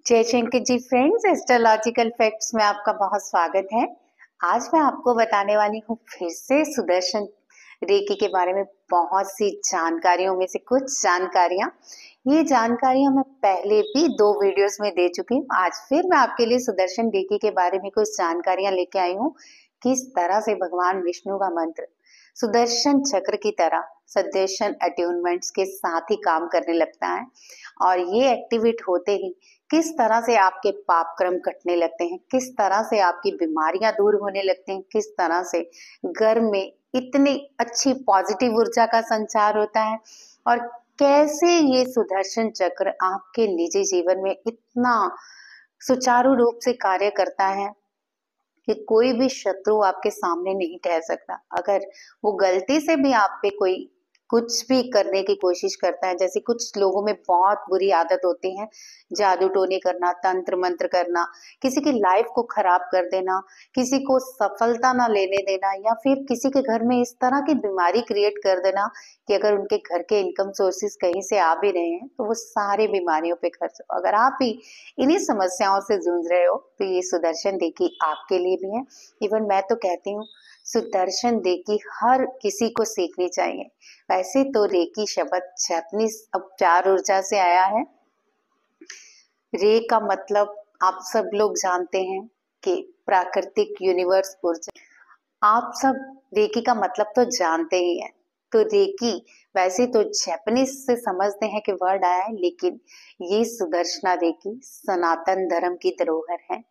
जय Shankar ji friends, astrological facts में आपका बहुत स्वागत है। आज मैं आपको बताने वाली हूँ फिर से सुदर्शन रेकी के बारे में बहुत सी जानकारियों में से कुछ जानकारियां। ये जानकारियां मैं पहले भी 2 वीडियोस में दे चुकी हूँ। आज फिर मैं आपके लिए सुदर्शन रेकी के बारे में कुछ जानकारियां लेके आई हूँ। किस तरह से भगवान विष्णु का मंत्र सुदर्शन चक्र की तरह सुदर्शन अट्यूनमेंट्स के साथ ही काम करने लगता है और ये एक्टिवेट होते ही किस तरह से आपके पाप कर्म कटने लगते हैं, किस तरह से आपकी बीमारियां दूर होने लगती हैं, किस तरह से घर में इतनी अच्छी पॉजिटिव ऊर्जा का संचार होता है और कैसे ये सुदर्शन चक्र आपके निजी जीवन में इतना सुचारू रूप से कार्य करता है कि कोई भी शत्रु आपके सामने नहीं ठहर सकता। अगर वो गलती से भी आप पे कोई कुछ भी करने की कोशिश करता है, जैसे कुछ लोगों में बहुत बुरी आदत होती है जादू टोने करना, तंत्र मंत्र करना, किसी की लाइफ को खराब कर देना, किसी को सफलता ना लेने देना, या फिर किसी के घर में इस तरह की बीमारी क्रिएट कर देना कि अगर उनके घर के इनकम सोर्सेज कहीं से आ भी रहे हैं तो वो सारे बीमारियों पे खर्च हो। अगर आप भी इन्हीं समस्याओं से जूझ रहे हो तो ये सुदर्शन रेकी आपके लिए भी है। इवन मैं तो कहती हूँ सुदर्शन रेकी हर किसी को सीखनी चाहिए। वैसे तो रेकी शब्द जैपनीज उपचार ऊर्जा से आया है। रे का मतलब आप सब लोग जानते हैं कि प्राकृतिक यूनिवर्स ऊर्जा। आप सब रेकी का मतलब तो जानते ही हैं। तो रेकी वैसे तो जैपनीज से समझते हैं कि वर्ड आया है, लेकिन ये सुदर्शना रेकी सनातन धर्म की धरोहर है।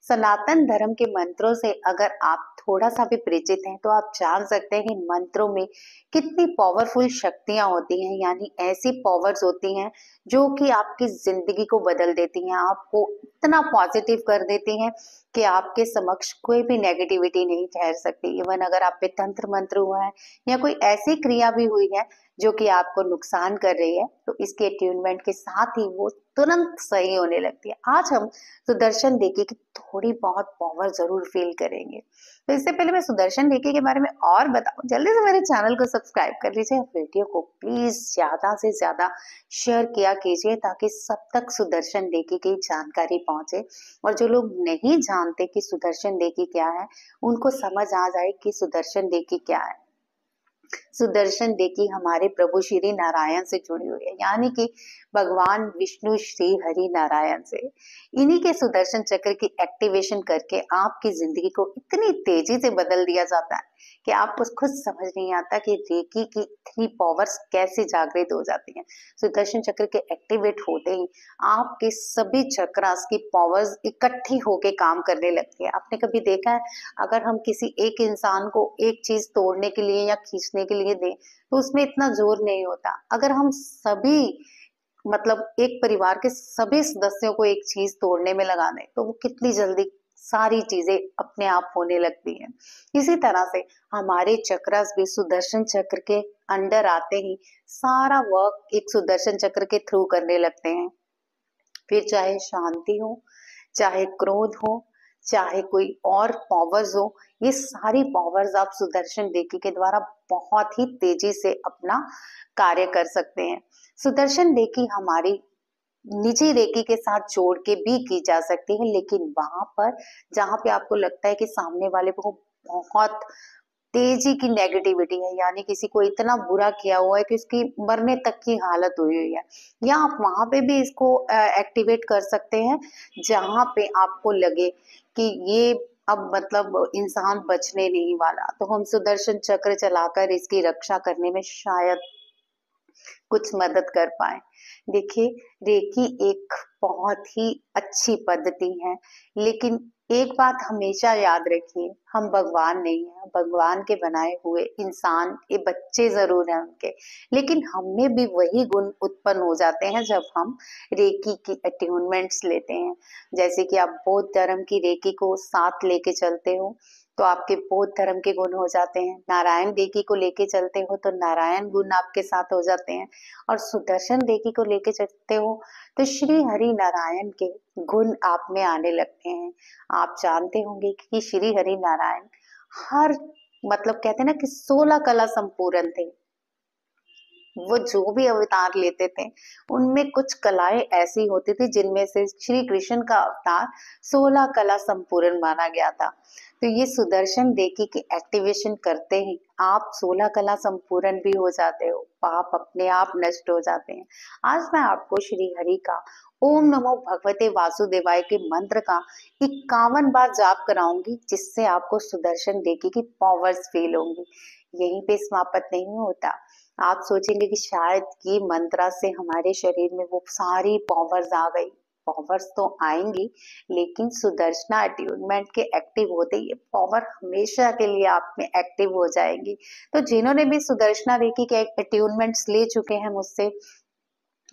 सनातन धर्म के मंत्रों से अगर आप थोड़ा सा भी परिचित हैं तो आप जान सकते हैं कि मंत्रों में कितनी पावरफुल शक्तियां होती हैं, यानी ऐसी पावर्स होती हैं जो कि आपकी जिंदगी को बदल देती हैं, आपको इतना पॉजिटिव कर देती हैं कि आपके समक्ष कोई भी नेगेटिविटी नहीं ठहर सकती। इवन अगर आप पे तंत्र मंत्र हुआ है या कोई ऐसी क्रिया भी हुई है जो कि आपको नुकसान कर रही है तो इसके अट्यूनमेंट के साथ ही वो तुरंत सही होने लगती है। आज हम सुदर्शन रेकी की थोड़ी बहुत पावर जरूर फील करेंगे। तो इससे पहले मैं सुदर्शन रेकी के बारे में और बताऊं, जल्दी से मेरे चैनल को सब्सक्राइब कर लीजिए, वीडियो को प्लीज ज्यादा से ज्यादा शेयर किया कीजिए ताकि सब तक सुदर्शन रेकी की जानकारी पहुंचे और जो लोग नहीं जानते कि सुदर्शन रेकी क्या है उनको समझ आ जाए कि सुदर्शन रेकी क्या है। सुदर्शन रेकी हमारे प्रभु श्री नारायण से जुड़ी हुई है, यानी कि भगवान विष्णु श्री हरि नारायण से। इन्हीं के सुदर्शन चक्र की एक्टिवेशन करके आपकी जिंदगी को इतनी तेजी से बदल दिया जाता है कि आपको खुद समझ नहीं आता कि रेकी की इतनी पावर्स कैसे जागृत हो जाती हैं। सुदर्शन चक्र के एक्टिवेट होते ही आपके सभी चक्रास की पावर्स इकट्ठी होके काम करने लगती है। आपने कभी देखा है अगर हम किसी एक इंसान को एक चीज तोड़ने के लिए या खींचने के लिए दें तो उसमें इतना जोर नहीं होता। अगर हम सभी मतलब एक परिवार के सभी सदस्यों को एक चीज तोड़ने में लगा दें तो वो कितनी जल्दी सारी चीजें अपने आप होने लगती हैं। इसी तरह से हमारे चक्रास भी सुदर्शन चक्र के अंडर आते ही सारा वर्क एक सुदर्शन चक्र के थ्रू करने लगते हैं। फिर चाहे शांति हो, चाहे क्रोध हो, चाहे कोई और पावर्स हो, ये सारी पावर्स आप सुदर्शन रेकी के द्वारा बहुत ही तेजी से अपना कार्य कर सकते हैं। सुदर्शन रेकी हमारी निजी रेकी के साथ जोड़ के भी की जा सकती है, लेकिन वहां पर जहां पे आपको लगता है कि सामने वाले को बहुत तेजी की नेगेटिविटी है, यानी किसी को इतना बुरा किया हुआ है कि उसकी मरने तक की हालत हुई हुई है, या आप वहां पे भी इसको एक्टिवेट कर सकते हैं जहां पे आपको लगे कि ये अब मतलब इंसान बचने नहीं वाला, तो हम सुदर्शन चक्र चलाकर इसकी रक्षा करने में शायद कुछ मदद कर पाए। देखिए, रेकी एक बहुत ही अच्छी पद्धति है, लेकिन एक बात हमेशा याद रखिए, हम भगवान नहीं है, भगवान के बनाए हुए इंसान, ये बच्चे जरूर हैं उनके, लेकिन हमें भी वही गुण उत्पन्न हो जाते हैं जब हम रेकी की अट्यूनमेंट्स लेते हैं। जैसे कि आप बौद्ध धर्म की रेकी को साथ लेके चलते हो तो आपके बौद्ध धर्म के गुण हो जाते हैं, नारायण रेकी को लेके चलते हो तो नारायण गुण आपके साथ हो जाते हैं, और सुदर्शन रेकी को लेके चलते हो तो श्री हरि नारायण के गुण आप में आने लगते हैं। आप जानते होंगे कि श्री हरि नारायण हर मतलब कहते हैं ना कि 16 कला संपूर्ण थे, वो जो भी अवतार लेते थे उनमें कुछ कलाएं ऐसी होती थी जिनमें से श्री कृष्ण का अवतार 16 कला संपूर्ण माना गया था। तो ये सुदर्शन रेकी की एक्टिवेशन करते ही आप 16 कला संपूर्ण भी हो जाते हो, पाप अपने आप नष्ट हो जाते हैं। आज मैं आपको श्री हरि का ओम नमो भगवते वासुदेवाय के मंत्र का 51 बार जाप कराऊंगी, जिससे आपको सुदर्शन रेकी की पावर्स फील होंगी। यहीं पे समाप्त नहीं होता। आप सोचेंगे कि शायद ये मंत्रा से हमारे शरीर में वो सारी पावर्स आ गई। पावर्स तो आएंगी, लेकिन सुदर्शना अट्यूनमेंट के एक्टिव होते ये पावर हमेशा के लिए आप में एक्टिव हो जाएगी। तो जिन्होंने भी सुदर्शना रेकी के अट्यूनमेंट्स ले चुके हैं मुझसे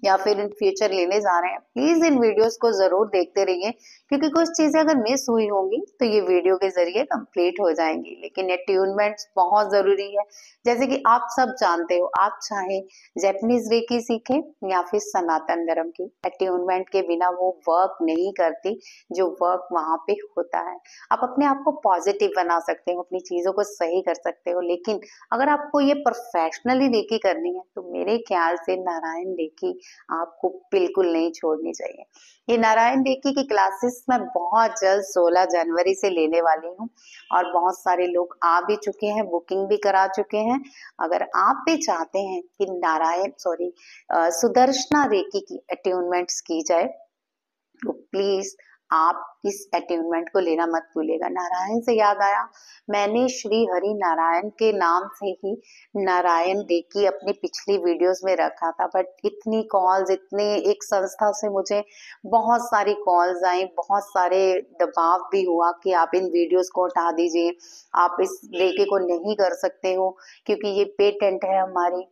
या फिर इन फ्यूचर लेने जा रहे हैं, प्लीज इन वीडियोस को जरूर देखते रहिए, क्योंकि कुछ चीजें अगर मिस हुई होंगी तो ये वीडियो के जरिए कंप्लीट हो जाएंगी। लेकिन अट्यूनमेंट्स बहुत जरूरी है। जैसे कि आप सब जानते हो, आप चाहे जैपनीज रेकी सीखें या फिर सनातन धर्म की, अट्यूनमेंट के बिना वो वर्क नहीं करती जो वर्क वहां पे होता है। आप अपने आप को पॉजिटिव बना सकते हो, अपनी चीजों को सही कर सकते हो, लेकिन अगर आपको ये प्रोफेशनली रेकी करनी है तो मेरे ख्याल से नारायण रेकी आपको बिल्कुल नहीं छोड़नी चाहिए। ये नारायण रेकी की क्लासेस मैं बहुत जल्द 16 जनवरी से लेने वाली हूँ और बहुत सारे लोग आ भी चुके हैं, बुकिंग भी करा चुके हैं। अगर आप भी चाहते हैं कि सुदर्शना रेकी की अट्यूनमेंट्स की जाए तो प्लीज आप इस अट्यूनमेंट को लेना मत भूलिएगा। नारायण से याद आया, मैंने श्री हरि नारायण के नाम से ही नारायण रेकी अपनी पिछली वीडियोस में रखा था, बट इतनी कॉल्स, इतने एक संस्था से मुझे बहुत सारी कॉल्स आई, बहुत सारे दबाव भी हुआ कि आप इन वीडियोस को हटा दीजिए, आप इस रेकी को नहीं कर सकते हो क्योंकि ये पेटेंट है हमारी।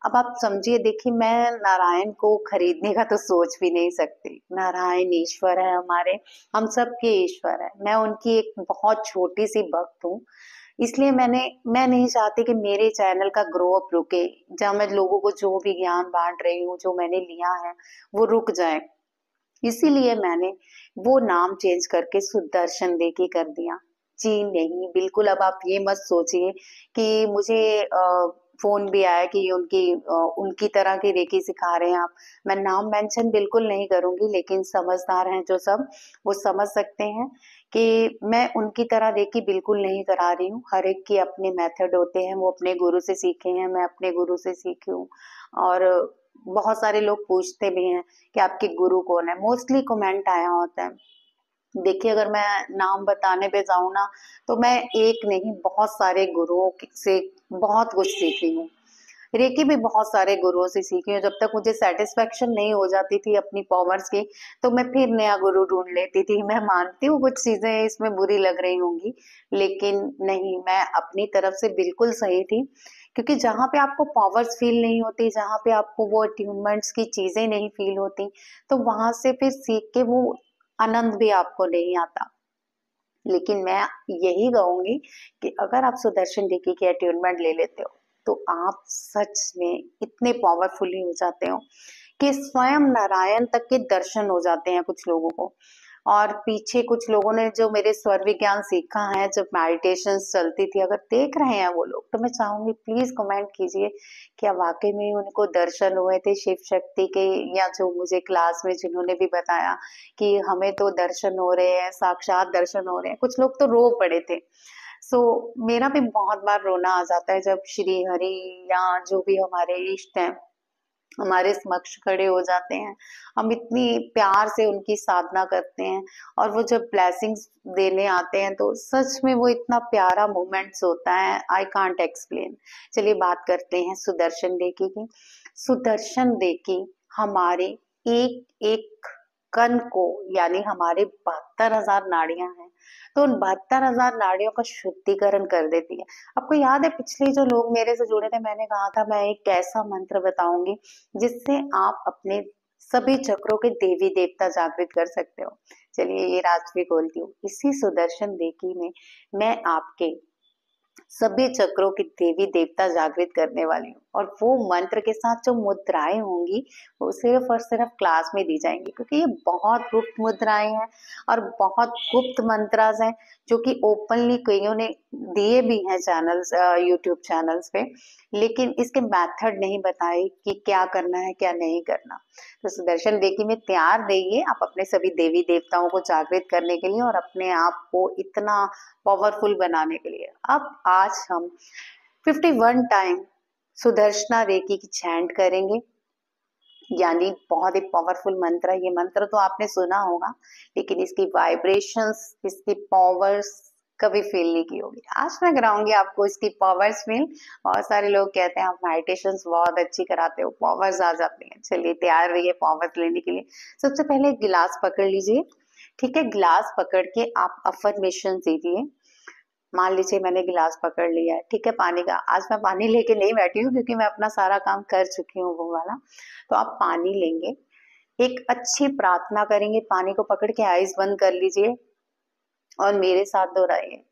अब आप समझिए, देखिए मैं नारायण को खरीदने का तो सोच भी नहीं सकती। नारायण ईश्वर है हमारे, हम सबके ईश्वर है। मैं उनकी एक बहुत छोटी सी भक्त हूँ, इसलिए मैं नहीं चाहती कि मेरे चैनल का ग्रो अप रुके, जहाँ मैं लोगों को जो भी ज्ञान बांट रही हूँ, जो मैंने लिया है वो रुक जाए। इसीलिए मैंने वो नाम चेंज करके सुदर्शन रेकी कर दिया। जी नहीं, बिल्कुल अब आप ये मत सोचिए कि मुझे फोन भी आया कि उनकी तरह की रेकी सिखा रहे हैं आप। मैं नाम मेंशन बिल्कुल नहीं करूंगी, लेकिन समझदार हैं जो सब, वो समझ सकते हैं कि मैं उनकी तरह रेकी बिल्कुल नहीं करा रही हूँ। हर एक के अपने मेथड होते हैं, वो अपने गुरु से सीखे हैं, मैं अपने गुरु से सीखी हूँ। और बहुत सारे लोग पूछते भी हैं कि आपके गुरु कौन है, मोस्टली कमेंट आया होता है। देखिए अगर मैं नाम बताने पे जाऊं ना तो मैं एक नहीं बहुत सारे गुरुओं से बहुत कुछ सीखी हूँ। रेकी भी बहुत सारे गुरुओं से सीखी हूँ। जब तक मुझे सेटिस्फेक्शन नहीं हो जाती थी अपनी पावर्स की तो मैं फिर नया गुरु ढूंढ लेती थी। मैं मानती हूँ कुछ चीजें इसमें बुरी लग रही होंगी, लेकिन नहीं, मैं अपनी तरफ से बिल्कुल सही थी। क्योंकि जहाँ पे आपको पावर्स फील नहीं होती, जहाँ पे आपको वो अट्यूनमेंट्स की चीजें नहीं फील होती, तो वहां से फिर सीख के वो आनंद भी आपको नहीं आता। लेकिन मैं यही कहूंगी कि अगर आप सुदर्शन रेकी के अट्यूनमेंट ले लेते हो तो आप सच में इतने पावरफुली हो जाते हो कि स्वयं नारायण तक के दर्शन हो जाते हैं कुछ लोगों को। और पीछे कुछ लोगों ने जो मेरे स्वर विज्ञान सीखा है, जब मेडिटेशन चलती थी, अगर देख रहे हैं वो लोग, तो मैं चाहूंगी प्लीज कमेंट कीजिए क्या वाकई में उनको दर्शन हुए थे शिव शक्ति के, या जो मुझे क्लास में जिन्होंने भी बताया कि हमें तो दर्शन हो रहे हैं, साक्षात दर्शन हो रहे हैं। कुछ लोग तो रो पड़े थे। सो मेरा भी बहुत बार रोना आ जाता है जब श्री हरि या जो भी हमारे इष्ट हैं हमारे समक्ष खड़े हो जाते हैं। हम इतनी प्यार से उनकी साधना करते हैं और वो जब ब्लेसिंग्स देने आते हैं तो सच में वो इतना प्यारा मोमेंट्स होता है, आई कांट एक्सप्लेन। चलिए बात करते हैं सुदर्शन रेकी की। सुदर्शन रेकी हमारे एक एक कण को, यानी हमारे 72,000 नाड़ियां हैं, तो उन 72,000 नाड़ियों का शुद्धिकरण कर देती है। आपको याद है पिछले जो लोग मेरे से जुड़े थे, मैंने कहा था मैं एक ऐसा मंत्र बताऊंगी जिससे आप अपने सभी चक्रों के देवी देवता जागृत कर सकते हो। चलिए ये राज भी खोलती हूँ। इसी सुदर्शन रेकी में मैं आपके सभी चक्रों की देवी देवता जागृत करने वाली हूँ। और वो मंत्र के साथ जो मुद्राएं होंगी वो सिर्फ और सिर्फ क्लास में दी जाएंगी, क्योंकि ये बहुत गुप्त मुद्राएं हैं और बहुत गुप्त मंत्रास हैं जो कि ओपनली कईयों ने दिए भी हैं चैनल्स, यूट्यूब चैनल्स पे, लेकिन इसके मेथड नहीं बताए कि क्या करना है क्या नहीं करना। तो सुदर्शन रेकी में तैयार रहिए आप अपने सभी देवी देवताओं को जागृत करने के लिए और अपने आप को इतना पावरफुल बनाने के लिए। अब आज हम 51 टाइम सुदर्शना रेकी की चैंट करेंगे, यानी बहुत ही पावरफुल मंत्र है। ये मंत्र तो आपने सुना होगा, लेकिन इसकी वाइब्रेशंस, इसकी पावर्स कभी फील नहीं की होगी। आज मैं कराऊंगी आपको इसकी पावर्स फील। बहुत सारे लोग कहते हैं आप मेडिटेशंस बहुत अच्छी कराते हो, पावर्स आ जाती हैं। चलिए तैयार रहिए पावर्स लेने के लिए। सबसे पहले एक गिलास पकड़ लीजिए, ठीक है। गिलास पकड़ के आप अफर्मेशन दीजिए। मान लीजिए मैंने गिलास पकड़ लिया है, ठीक है, पानी का। आज मैं पानी लेके नहीं बैठी हूँ क्योंकि मैं अपना सारा काम कर चुकी हूँ वो वाला। तो आप पानी लेंगे, एक अच्छी प्रार्थना करेंगे, पानी को पकड़ के आइज बंद कर लीजिए और मेरे साथ दोहराइए।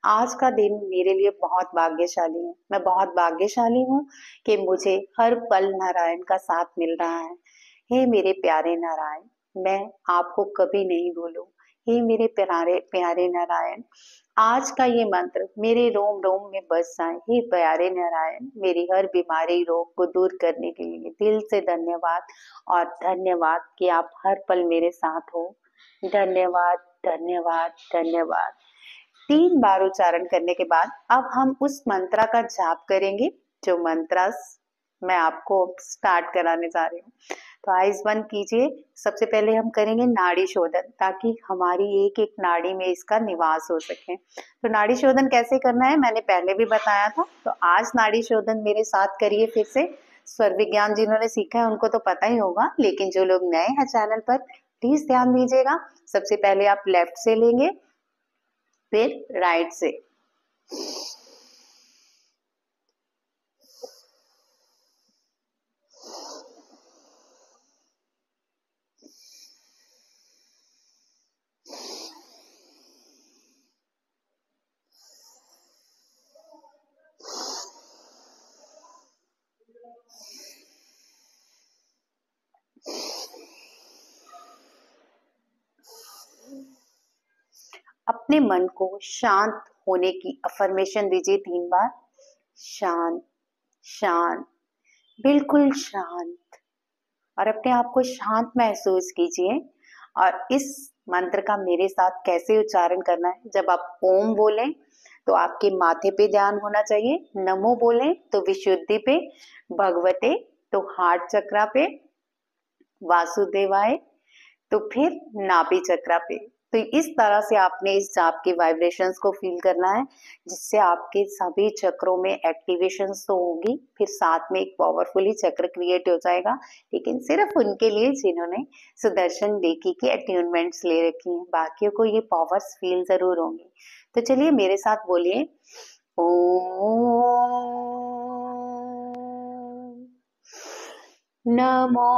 आज का दिन मेरे लिए बहुत भाग्यशाली है। मैं बहुत भाग्यशाली हूँ कि मुझे हर पल नारायण का साथ मिल रहा है। हे मेरे प्यारे नारायण, मैं आपको कभी नहीं भूलूं। हे मेरे प्यारे प्यारे नारायण, आज का ये मंत्र मेरे रोम रोम में बस जाए। हे प्यारे नारायण, मेरी हर बीमारी रोग को दूर करने के लिए दिल से धन्यवाद। और धन्यवाद कि आप हर पल मेरे साथ हो। धन्यवाद धन्यवाद धन्यवाद। 3 बार उच्चारण करने के बाद अब हम उस मंत्रा का जाप करेंगे जो मंत्र मैं आपको स्टार्ट कराने जा रही हूँ। तो आइज बंद कीजिए। सबसे पहले हम करेंगे नाड़ी शोधन, ताकि हमारी एक एक नाड़ी में इसका निवास हो सके। तो नाड़ी शोधन कैसे करना है मैंने पहले भी बताया था, तो आज नाड़ी शोधन मेरे साथ करिए फिर से। स्वर विज्ञान जिन्होंने सीखा है उनको तो पता ही होगा, लेकिन जो लोग नए हैं चैनल पर प्लीज ध्यान दीजिएगा। सबसे पहले आप लेफ्ट से लेंगे, फिर राइट से। अपने मन को शांत होने की अफर्मेशन दीजिए 3 बार। शांत शांत, बिल्कुल शांत। और अपने आप को शांत महसूस कीजिए। और इस मंत्र का मेरे साथ कैसे उच्चारण करना है, जब आप ओम बोलें तो आपके माथे पे ध्यान होना चाहिए, नमो बोलें तो विशुद्धि पे, भगवते तो हार्ट चक्रा पे, वासुदेवाय तो फिर नाभि चक्रा पे। तो इस तरह से आपने इस जाप के वाइब्रेशंस को फील करना है, जिससे आपके सभी चक्रों में एक्टिवेशंस तो होगी, फिर साथ में एक पावरफुली चक्र क्रिएट हो जाएगा, लेकिन सिर्फ उनके लिए जिन्होंने सुदर्शन रेकी की अट्यूनमेंट्स ले रखी हैं। बाकियों को ये पावर्स फील जरूर होंगी। तो चलिए मेरे साथ बोलिए, ओम नमो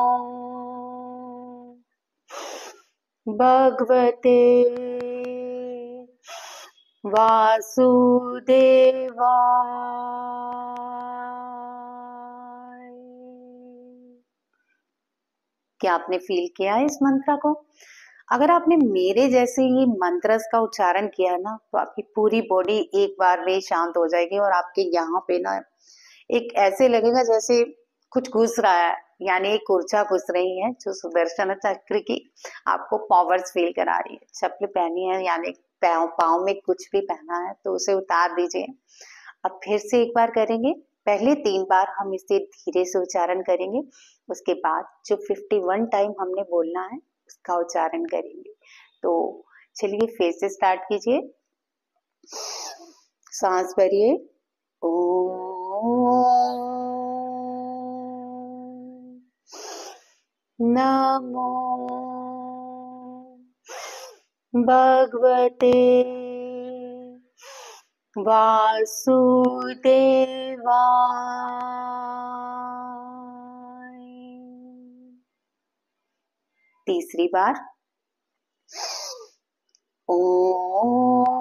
भगवते वासुदेवाय। क्या आपने फील किया है इस मंत्र को? अगर आपने मेरे जैसे ही मंत्रस का उच्चारण किया ना, तो आपकी पूरी बॉडी एक बार में शांत हो जाएगी और आपके यहाँ पे ना एक ऐसे लगेगा जैसे कुछ घुस रहा है, यानी एक ऊर्जा घुस रही है जो सुदर्शन चक्र की आपको पावर्स फील करा रही है। चप्पल पहनी है यानी पाँव में कुछ भी पहना है तो उसे उतार दीजिए। अब फिर से एक बार करेंगे। पहले 3 बार हम इसे धीरे से उच्चारण करेंगे, उसके बाद जो 51 टाइम हमने बोलना है उसका उच्चारण करेंगे। तो चलिए फिर से स्टार्ट कीजिए। सांस भरिए, नमो भगवते वासुदेवाय। तीसरी बार, ओम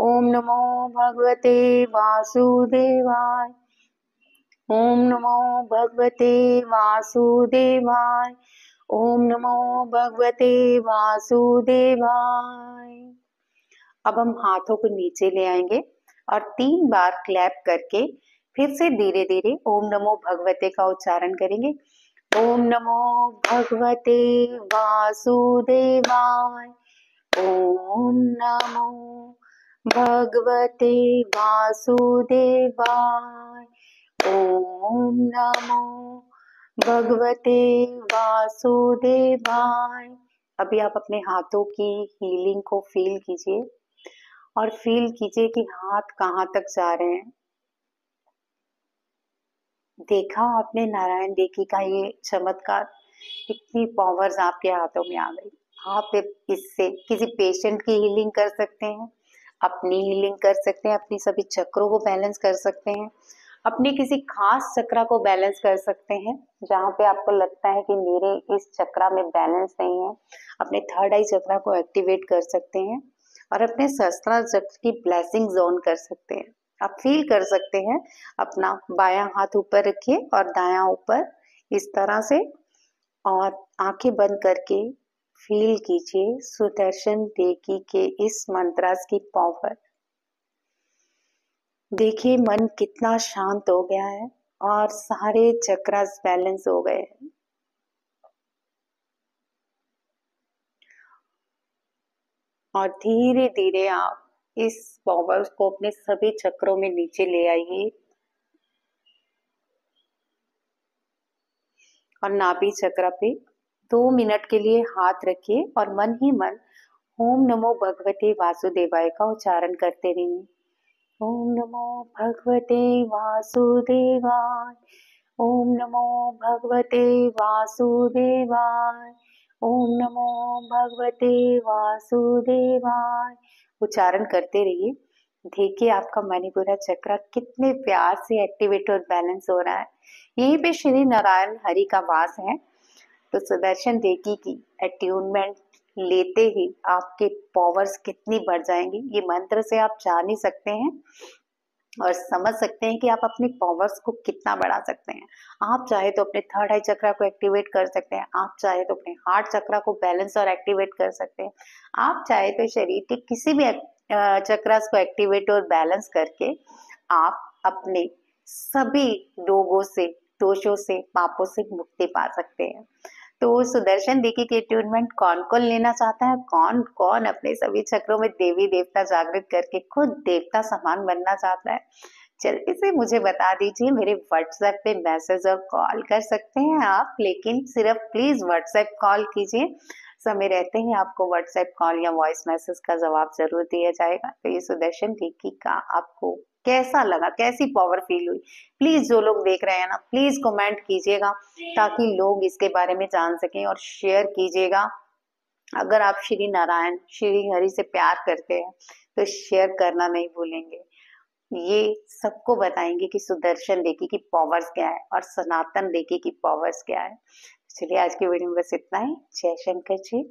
ओम नमो भगवते वासुदेवाय। ओम नमो भगवते वासुदेवाय। ओम नमो भगवते वासुदेवाय। अब हम हाथों को नीचे ले आएंगे और 3 बार क्लैप करके फिर से धीरे धीरे ओम नमो भगवते का उच्चारण करेंगे। ओम नमो भगवते वासुदेवाय। ओम नमो भगवते वासुदेवाय। ओम नमो भगवते वासुदेवाय। अभी आप अपने हाथों की हीलिंग को फील कीजिए और फील कीजिए कि हाथ कहाँ तक जा रहे हैं। देखा आपने नारायण रेकी का ये चमत्कार, इतनी पावर्स आपके हाथों में आ गई। आप इससे किसी पेशेंट की हीलिंग कर सकते हैं, अपनी हीलिंग कर सकते हैं, अपनी सभी चक्रों को बैलेंस कर सकते हैं, अपने किसी खास चक्रा को बैलेंस कर सकते हैं जहाँ पे आपको लगता है कि मेरे इस चक्रा में बैलेंस नहीं है। अपने थर्ड आई चक्रा को एक्टिवेट कर सकते हैं और अपने सहस्त्रार चक्र की ब्लेसिंग जोन कर सकते हैं। आप फील कर सकते हैं। अपना बायां हाथ ऊपर रखिए और दायां ऊपर इस तरह से, और आंखें बंद करके फील कीजिए सुदर्शन रेकी के इस मंत्रास की पावर। देखिए मन कितना शांत हो गया है और सारे चक्रास बैलेंस हो गए हैं। और धीरे धीरे आप इस पावर को अपने सभी चक्रों में नीचे ले आइए और नाभि चक्र पे 2 मिनट के लिए हाथ रखिए और मन ही मन ओम नमो भगवते वासुदेवाय का उच्चारण करते रहिए। ओम नमो भगवते वासुदेवाय। ओम नमो भगवते वासुदेवाय। ओम नमो भगवते वासुदेवाय। उच्चारण करते रहिए। देखिए आपका मणिपुरा चक्र कितने प्यार से एक्टिवेट और बैलेंस हो रहा है। यहीं पे श्री नारायण हरि का वास है। तो सुदर्शन रेकी की अट्यूनमेंट लेते ही आपके पावर्स कितनी बढ़ जाएंगी, ये मंत्र से आप जान ही सकते हैं और समझ सकते हैं कि आप अपनी पावर्स को कितना बढ़ा सकते हैं। आप चाहे तो अपने थर्ड आई चक्रा को एक्टिवेट कर सकते हैं, आप चाहे तो अपने हार्ट चक्रा को बैलेंस और एक्टिवेट कर सकते हैं, आप चाहे तो शरीर के किसी भी चक्रास को एक्टिवेट और बैलेंस करके आप अपने सभी रोगों से, दोषों से, पापों से मुक्ति पा सकते हैं। तो सुदर्शन रेकी के अट्यूनमेंट कौन कौन लेना चाहता है, कौन कौन अपने सभी चक्रों में देवी देवता जागृत करके खुद देवता समान बनना चाहता है, जल्दी से मुझे बता दीजिए। मेरे व्हाट्सएप पे मैसेज और कॉल कर सकते हैं आप, लेकिन सिर्फ प्लीज व्हाट्सएप कॉल कीजिए। समय रहते ही आपको व्हाट्सएप कॉल या वॉइस मैसेज का जवाब जरूर दिया जाएगा। तो ये सुदर्शन रेकी का आपको कैसा लगा, कैसी पावर फील हुई, प्लीज जो लोग देख रहे हैं ना, प्लीज कमेंट कीजिएगा ताकि लोग इसके बारे में जान सकें, और शेयर कीजिएगा। अगर आप श्री नारायण श्री हरि से प्यार करते हैं तो शेयर करना नहीं भूलेंगे। ये सबको बताएंगे कि सुदर्शन रेकी की पावर्स क्या है और सनातन रेकी की पावर्स क्या है। चलिए आज की वीडियो में बस इतना ही। जय शंकर जी।